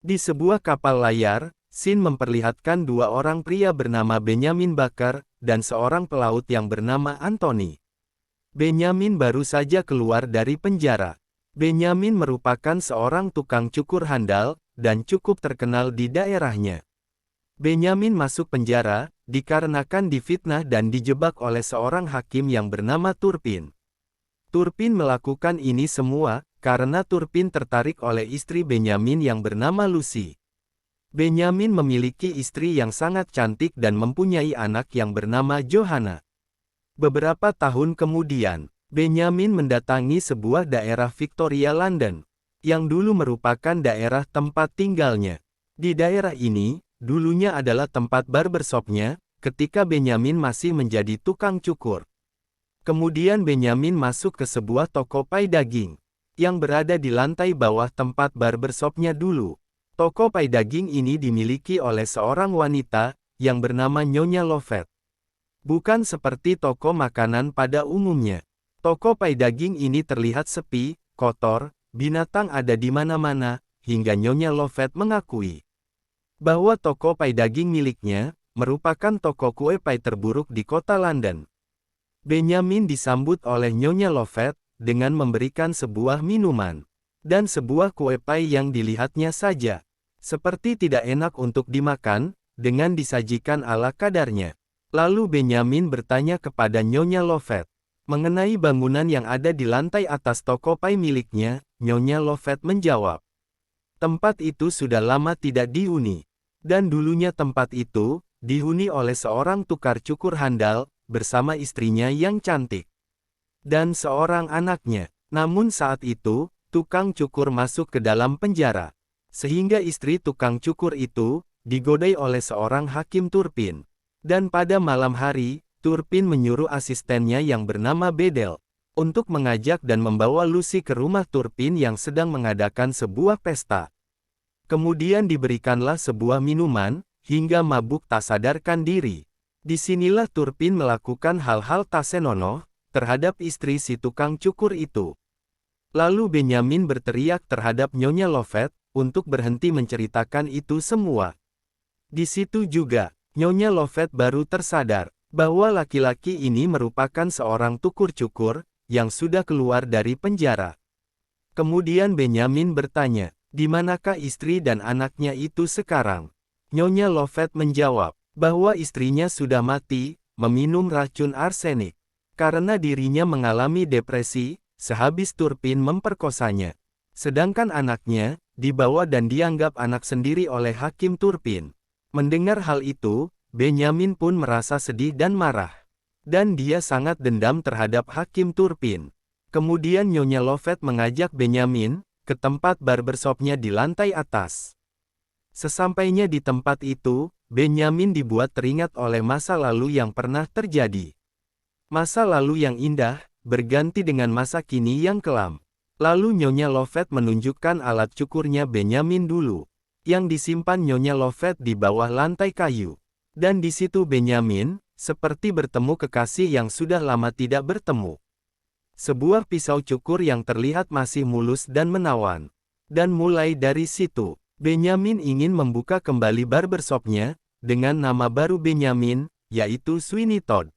Di sebuah kapal layar, Sin memperlihatkan dua orang pria bernama Benjamin Baker, dan seorang pelaut yang bernama Anthony. Benjamin baru saja keluar dari penjara. Benjamin merupakan seorang tukang cukur handal, dan cukup terkenal di daerahnya. Benjamin masuk penjara, dikarenakan difitnah dan dijebak oleh seorang hakim yang bernama Turpin. Turpin melakukan ini semua, karena Turpin tertarik oleh istri Benjamin yang bernama Lucy. Benjamin memiliki istri yang sangat cantik dan mempunyai anak yang bernama Johanna. Beberapa tahun kemudian, Benjamin mendatangi sebuah daerah Victoria London, yang dulu merupakan daerah tempat tinggalnya. Di daerah ini, dulunya adalah tempat barbershop-nya, ketika Benjamin masih menjadi tukang cukur. Kemudian Benjamin masuk ke sebuah toko pai daging, yang berada di lantai bawah tempat barbershop-nya dulu. Toko pai daging ini dimiliki oleh seorang wanita, yang bernama Nyonya Lovett. Bukan seperti toko makanan pada umumnya. Toko pai daging ini terlihat sepi, kotor, binatang ada di mana-mana, hingga Nyonya Lovett mengakui bahwa toko pai daging miliknya, merupakan toko kue pai terburuk di kota London. Benjamin disambut oleh Nyonya Lovett, dengan memberikan sebuah minuman dan sebuah kue pai yang dilihatnya saja seperti tidak enak untuk dimakan, dengan disajikan ala kadarnya. Lalu Benjamin bertanya kepada Nyonya Lovett mengenai bangunan yang ada di lantai atas toko pai miliknya. Nyonya Lovett menjawab, tempat itu sudah lama tidak dihuni, dan dulunya tempat itu dihuni oleh seorang tukar cukur handal, bersama istrinya yang cantik dan seorang anaknya. Namun saat itu, tukang cukur masuk ke dalam penjara, sehingga istri tukang cukur itu digodai oleh seorang hakim Turpin. Dan pada malam hari, Turpin menyuruh asistennya yang bernama Bedel untuk mengajak dan membawa Lucy ke rumah Turpin yang sedang mengadakan sebuah pesta. Kemudian diberikanlah sebuah minuman, hingga mabuk tak sadarkan diri. Disinilah Turpin melakukan hal-hal tak senonoh terhadap istri si tukang cukur itu. Lalu Benjamin berteriak terhadap Nyonya Lovett untuk berhenti menceritakan itu semua. Di situ juga, Nyonya Lovett baru tersadar bahwa laki-laki ini merupakan seorang tukang cukur yang sudah keluar dari penjara. Kemudian Benjamin bertanya, di manakah istri dan anaknya itu sekarang? Nyonya Lovett menjawab bahwa istrinya sudah mati, meminum racun arsenik, karena dirinya mengalami depresi sehabis Turpin memperkosanya. Sedangkan anaknya dibawa dan dianggap anak sendiri oleh hakim Turpin. Mendengar hal itu, Benjamin pun merasa sedih dan marah. Dan dia sangat dendam terhadap hakim Turpin. Kemudian Nyonya Lovett mengajak Benjamin ke tempat barbershop-nya di lantai atas. Sesampainya di tempat itu, Benjamin dibuat teringat oleh masa lalu yang pernah terjadi. Masa lalu yang indah berganti dengan masa kini yang kelam. Lalu Nyonya Lovett menunjukkan alat cukurnya Benjamin dulu, yang disimpan Nyonya Lovett di bawah lantai kayu. Dan di situ Benjamin seperti bertemu kekasih yang sudah lama tidak bertemu. Sebuah pisau cukur yang terlihat masih mulus dan menawan. Dan mulai dari situ, Benjamin ingin membuka kembali barbershop-nya dengan nama baru Benjamin, yaitu Sweeney Todd.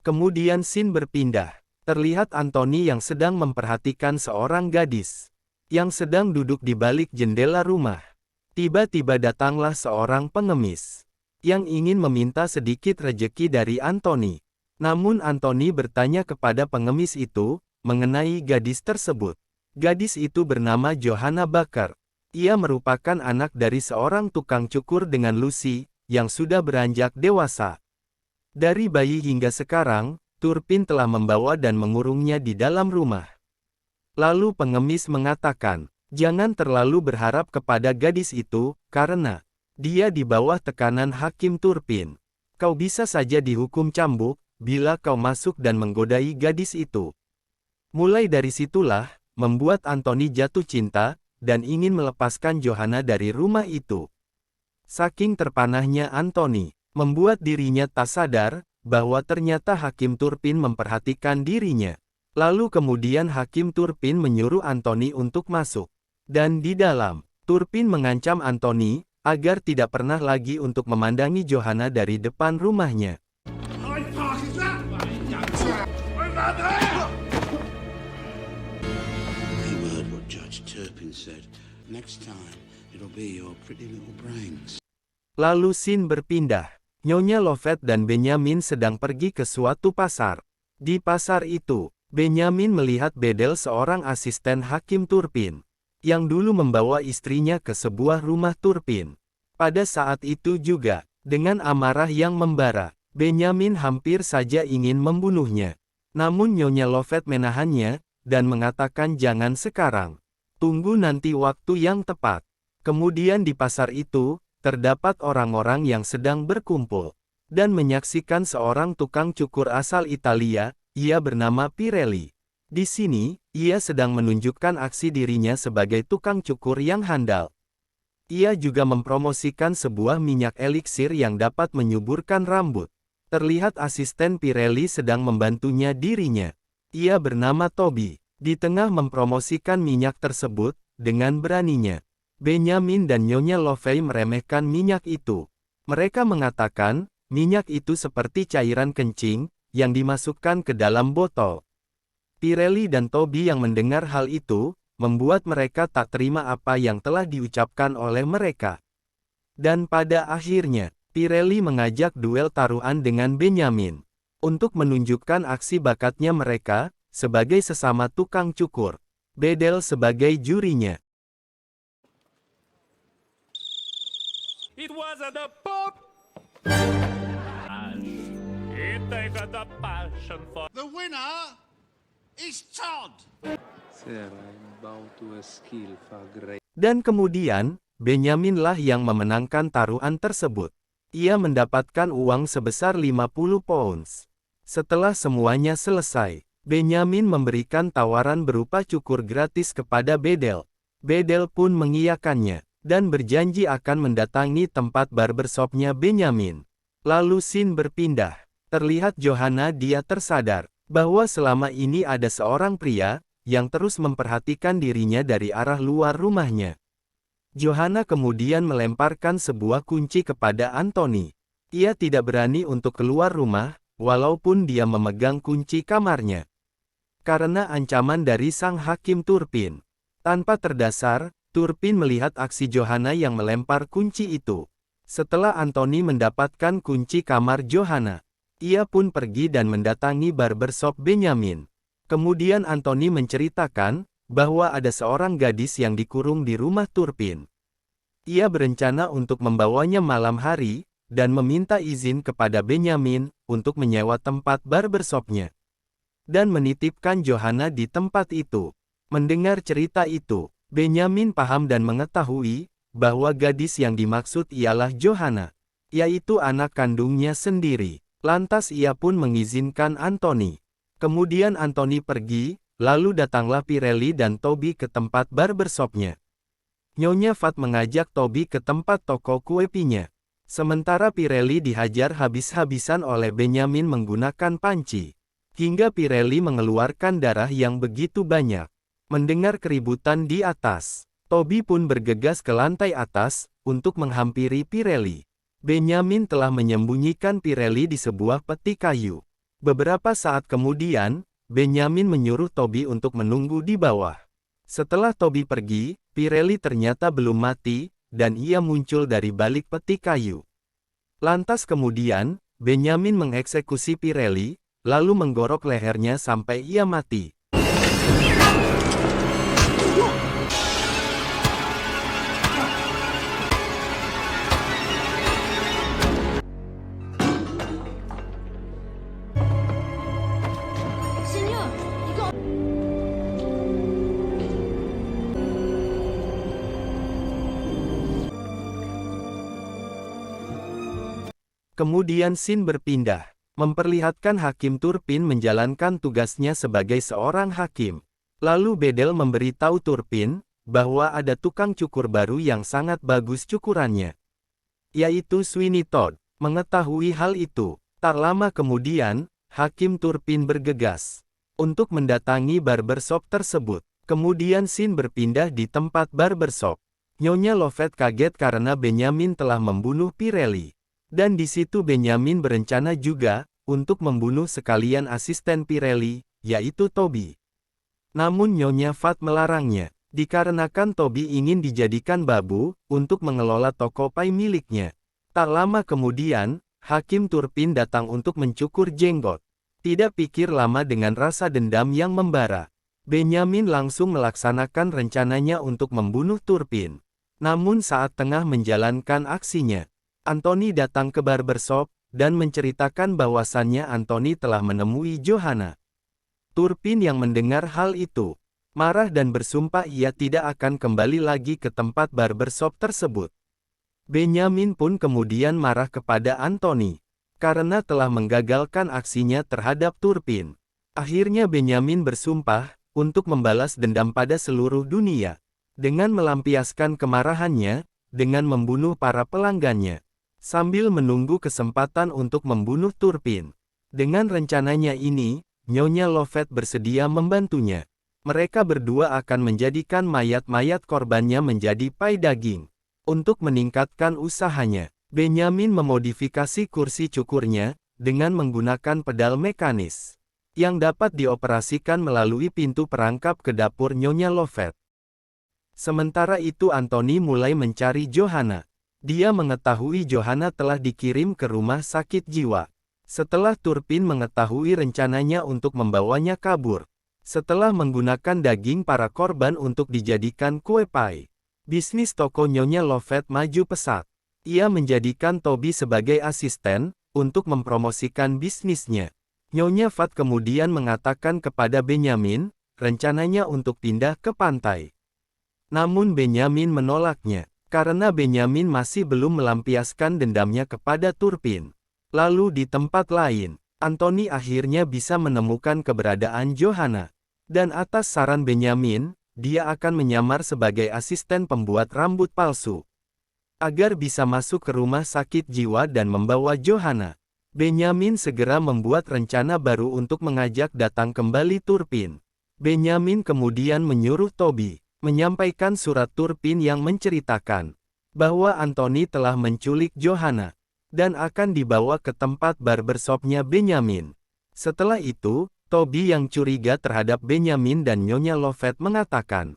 Kemudian scene berpindah. Terlihat Anthony yang sedang memperhatikan seorang gadis yang sedang duduk di balik jendela rumah. Tiba-tiba datanglah seorang pengemis yang ingin meminta sedikit rejeki dari Anthony. Namun Anthony bertanya kepada pengemis itu mengenai gadis tersebut. Gadis itu bernama Johanna Baker. Ia merupakan anak dari seorang tukang cukur dengan Lucy yang sudah beranjak dewasa. Dari bayi hingga sekarang, Turpin telah membawa dan mengurungnya di dalam rumah. Lalu pengemis mengatakan, jangan terlalu berharap kepada gadis itu, karena dia di bawah tekanan hakim Turpin. Kau bisa saja dihukum cambuk, bila kau masuk dan menggodai gadis itu. Mulai dari situlah, membuat Anthony jatuh cinta, dan ingin melepaskan Johanna dari rumah itu. Saking terpanahnya Anthony, membuat dirinya tak sadar, bahwa ternyata hakim Turpin memperhatikan dirinya. Lalu kemudian hakim Turpin menyuruh Anthony untuk masuk. Dan di dalam Turpin mengancam Anthony agar tidak pernah lagi untuk memandangi Johanna dari depan rumahnya. You heard what Judge Turpin said. Next time, it'll be your pretty little brains. Lalu scene berpindah. Nyonya Lovett dan Benjamin sedang pergi ke suatu pasar. Di pasar itu, Benjamin melihat Bedel, seorang asisten Hakim Turpin, yang dulu membawa istrinya ke sebuah rumah Turpin. Pada saat itu juga, dengan amarah yang membara, Benjamin hampir saja ingin membunuhnya. Namun Nyonya Lovett menahannya, dan mengatakan jangan sekarang. Tunggu nanti waktu yang tepat. Kemudian di pasar itu, terdapat orang-orang yang sedang berkumpul, dan menyaksikan seorang tukang cukur asal Italia, ia bernama Pirelli. Di sini, ia sedang menunjukkan aksi dirinya sebagai tukang cukur yang handal. Ia juga mempromosikan sebuah minyak eliksir yang dapat menyuburkan rambut. Terlihat asisten Pirelli sedang membantunya dirinya. Ia bernama Toby. Di tengah mempromosikan minyak tersebut, dengan beraninya, Benjamin dan Nyonya Lovett meremehkan minyak itu. Mereka mengatakan, minyak itu seperti cairan kencing, yang dimasukkan ke dalam botol. Pirelli dan Toby yang mendengar hal itu, membuat mereka tak terima apa yang telah diucapkan oleh mereka. Dan pada akhirnya, Pirelli mengajak duel taruhan dengan Benjamin, untuk menunjukkan aksi bakatnya mereka, sebagai sesama tukang cukur. Bedel sebagai jurinya. It wasn't a pop. It takes the passion for. The winner is Todd. Sir, I'm bound to a skill for great. Dan kemudian, Benjamin lah yang memenangkan taruhan tersebut. Ia mendapatkan uang sebesar 50 pounds. Setelah semuanya selesai, Benjamin memberikan tawaran berupa cukur gratis kepada Bedel. Bedel pun mengiyakannya, dan berjanji akan mendatangi tempat barbershopnya Benjamin. Lalu scene berpindah. Terlihat Johanna, dia tersadar bahwa selama ini ada seorang pria yang terus memperhatikan dirinya dari arah luar rumahnya. Johanna kemudian melemparkan sebuah kunci kepada Anthony. Ia tidak berani untuk keluar rumah, walaupun dia memegang kunci kamarnya. Karena ancaman dari sang Hakim Turpin. Tanpa terdasar, Turpin melihat aksi Johanna yang melempar kunci itu. Setelah Anthony mendapatkan kunci kamar Johanna, ia pun pergi dan mendatangi barbershop Benjamin. Kemudian Anthony menceritakan bahwa ada seorang gadis yang dikurung di rumah Turpin. Ia berencana untuk membawanya malam hari, dan meminta izin kepada Benjamin untuk menyewa tempat barbershopnya, dan menitipkan Johanna di tempat itu. Mendengar cerita itu, Benjamin paham dan mengetahui bahwa gadis yang dimaksud ialah Johanna, yaitu anak kandungnya sendiri. Lantas ia pun mengizinkan Anthony. Kemudian Anthony pergi, lalu datanglah Pirelli dan Toby ke tempat barbershopnya. Nyonya Fat mengajak Toby ke tempat toko kue pinya. Sementara Pirelli dihajar habis-habisan oleh Benjamin menggunakan panci, hingga Pirelli mengeluarkan darah yang begitu banyak. Mendengar keributan di atas, Toby pun bergegas ke lantai atas, untuk menghampiri Pirelli. Benjamin telah menyembunyikan Pirelli di sebuah peti kayu. Beberapa saat kemudian, Benjamin menyuruh Toby untuk menunggu di bawah. Setelah Toby pergi, Pirelli ternyata belum mati, dan ia muncul dari balik peti kayu. Lantas kemudian, Benjamin mengeksekusi Pirelli, lalu menggorok lehernya sampai ia mati. Senor, you got... Kemudian scene berpindah, memperlihatkan Hakim Turpin menjalankan tugasnya sebagai seorang hakim. Lalu Bedel memberitahu Turpin, bahwa ada tukang cukur baru yang sangat bagus cukurannya, yaitu Sweeney Todd. Mengetahui hal itu, tak lama kemudian, Hakim Turpin bergegas untuk mendatangi barbershop tersebut. Kemudian scene berpindah di tempat barbershop. Nyonya Lovett kaget karena Benyamin telah membunuh Pirelli. Dan di situ Benyamin berencana juga untuk membunuh sekalian asisten Pirelli, yaitu Toby. Namun Nyonya Fat melarangnya, dikarenakan Toby ingin dijadikan babu untuk mengelola toko pai miliknya. Tak lama kemudian, Hakim Turpin datang untuk mencukur jenggot. Tidak pikir lama dengan rasa dendam yang membara. Benyamin langsung melaksanakan rencananya untuk membunuh Turpin. Namun saat tengah menjalankan aksinya, Anthony datang ke barbershop dan menceritakan bahwasannya Anthony telah menemui Johanna. Turpin yang mendengar hal itu, marah dan bersumpah ia tidak akan kembali lagi ke tempat barbershop tersebut. Benyamin pun kemudian marah kepada Anthony, karena telah menggagalkan aksinya terhadap Turpin. Akhirnya Benyamin bersumpah untuk membalas dendam pada seluruh dunia, dengan melampiaskan kemarahannya, dengan membunuh para pelanggannya, sambil menunggu kesempatan untuk membunuh Turpin. Dengan rencananya ini, Nyonya Lovett bersedia membantunya. Mereka berdua akan menjadikan mayat-mayat korbannya menjadi pai daging. Untuk meningkatkan usahanya, Benyamin memodifikasi kursi cukurnya dengan menggunakan pedal mekanis yang dapat dioperasikan melalui pintu perangkap ke dapur Nyonya Lovett. Sementara itu Anthony mulai mencari Johanna. Dia mengetahui Johanna telah dikirim ke rumah sakit jiwa. Setelah Turpin mengetahui rencananya untuk membawanya kabur. Setelah menggunakan daging para korban untuk dijadikan kue pai, bisnis toko Nyonya Lovett maju pesat. Ia menjadikan Toby sebagai asisten untuk mempromosikan bisnisnya. Nyonya Fat kemudian mengatakan kepada Benyamin, rencananya untuk pindah ke pantai. Namun Benyamin menolaknya, karena Benyamin masih belum melampiaskan dendamnya kepada Turpin. Lalu di tempat lain, Anthony akhirnya bisa menemukan keberadaan Johanna. Dan atas saran Benyamin, dia akan menyamar sebagai asisten pembuat rambut palsu, agar bisa masuk ke rumah sakit jiwa dan membawa Johanna. Benyamin segera membuat rencana baru untuk mengajak datang kembali Turpin. Benyamin kemudian menyuruh Toby menyampaikan surat Turpin yang menceritakan bahwa Anthony telah menculik Johanna dan akan dibawa ke tempat barbershopnya Benyamin. Setelah itu, Toby yang curiga terhadap Benyamin dan Nyonya Lovett mengatakan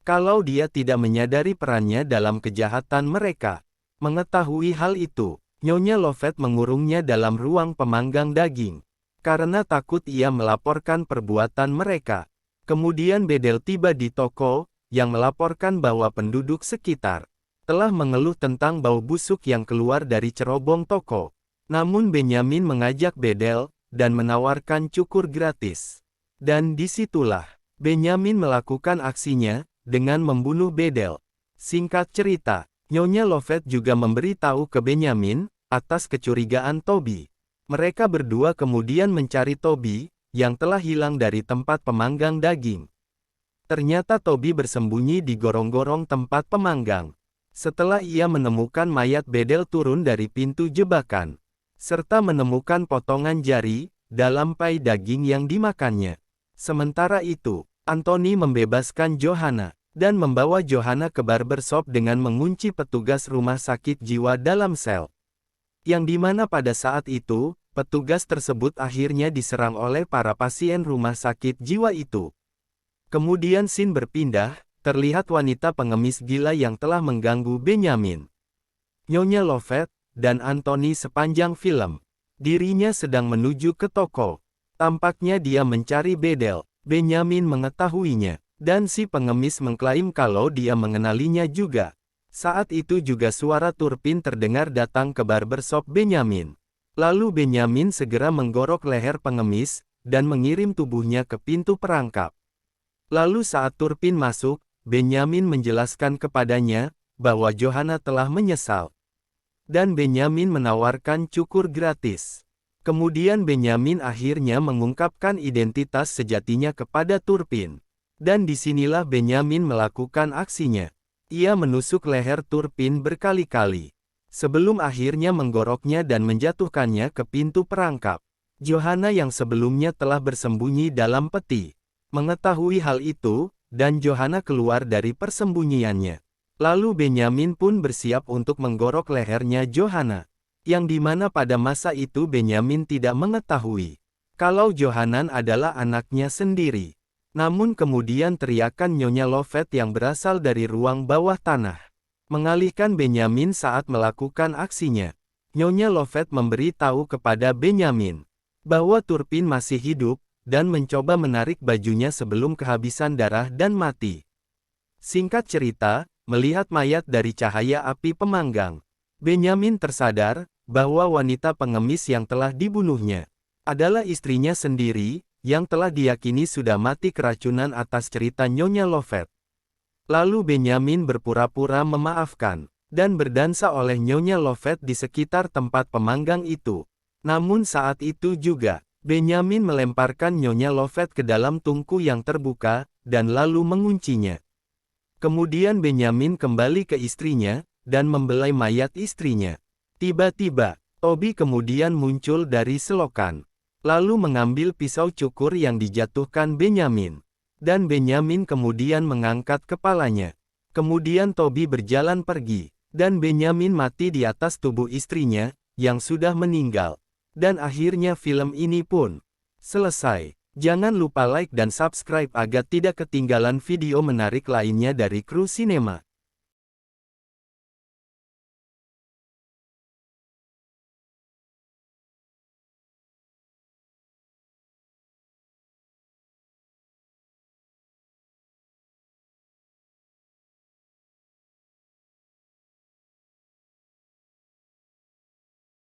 kalau dia tidak menyadari perannya dalam kejahatan mereka. Mengetahui hal itu, Nyonya Lovett mengurungnya dalam ruang pemanggang daging, karena takut ia melaporkan perbuatan mereka. Kemudian Bedel tiba di toko, yang melaporkan bahwa penduduk sekitar telah mengeluh tentang bau busuk yang keluar dari cerobong toko. Namun Benyamin mengajak Bedel dan menawarkan cukur gratis. Dan disitulah Benyamin melakukan aksinya dengan membunuh Bedel. Singkat cerita, Nyonya Lovett juga memberi tahu ke Benyamin atas kecurigaan Toby. Mereka berdua kemudian mencari Toby yang telah hilang dari tempat pemanggang daging. Ternyata Toby bersembunyi di gorong-gorong tempat pemanggang. Setelah ia menemukan mayat Bedel turun dari pintu jebakan, serta menemukan potongan jari dalam pai daging yang dimakannya. Sementara itu, Anthony membebaskan Johanna dan membawa Johanna ke barbershop dengan mengunci petugas rumah sakit jiwa dalam sel. Yang dimana pada saat itu, petugas tersebut akhirnya diserang oleh para pasien rumah sakit jiwa itu. Kemudian scene berpindah, terlihat wanita pengemis gila yang telah mengganggu Benyamin. Nyonya Lovett dan Anthony sepanjang film. Dirinya sedang menuju ke toko. Tampaknya dia mencari Bedel. Benyamin mengetahuinya, dan si pengemis mengklaim kalau dia mengenalinya juga. Saat itu juga suara Turpin terdengar datang ke barbershop Benyamin. Lalu Benyamin segera menggorok leher pengemis, dan mengirim tubuhnya ke pintu perangkap. Lalu saat Turpin masuk, Benyamin menjelaskan kepadanya, bahwa Johanna telah menyesal. Dan Benyamin menawarkan cukur gratis. Kemudian Benyamin akhirnya mengungkapkan identitas sejatinya kepada Turpin. Dan disinilah Benyamin melakukan aksinya. Ia menusuk leher Turpin berkali-kali, sebelum akhirnya menggoroknya dan menjatuhkannya ke pintu perangkap. Johanna yang sebelumnya telah bersembunyi dalam peti, mengetahui hal itu, dan Johanna keluar dari persembunyiannya. Lalu Benyamin pun bersiap untuk menggorok lehernya Johanna. Yang dimana pada masa itu Benyamin tidak mengetahui kalau Johanan adalah anaknya sendiri. Namun kemudian teriakan Nyonya Lovett yang berasal dari ruang bawah tanah mengalihkan Benyamin saat melakukan aksinya. Nyonya Lovett memberi tahu kepada Benyamin bahwa Turpin masih hidup dan mencoba menarik bajunya sebelum kehabisan darah dan mati. Singkat cerita, melihat mayat dari cahaya api pemanggang, Benyamin tersadar bahwa wanita pengemis yang telah dibunuhnya adalah istrinya sendiri, yang telah diyakini sudah mati keracunan atas cerita Nyonya Lovett. Lalu Benyamin berpura-pura memaafkan, dan berdansa oleh Nyonya Lovett di sekitar tempat pemanggang itu. Namun saat itu juga, Benyamin melemparkan Nyonya Lovett ke dalam tungku yang terbuka, dan lalu menguncinya. Kemudian Benyamin kembali ke istrinya, dan membelai mayat istrinya. Tiba-tiba, Toby kemudian muncul dari selokan. Lalu mengambil pisau cukur yang dijatuhkan Benyamin. Dan Benyamin kemudian mengangkat kepalanya. Kemudian Toby berjalan pergi. Dan Benyamin mati di atas tubuh istrinya, yang sudah meninggal. Dan akhirnya film ini pun selesai. Jangan lupa like dan subscribe agar tidak ketinggalan video menarik lainnya dari Kru Sinema.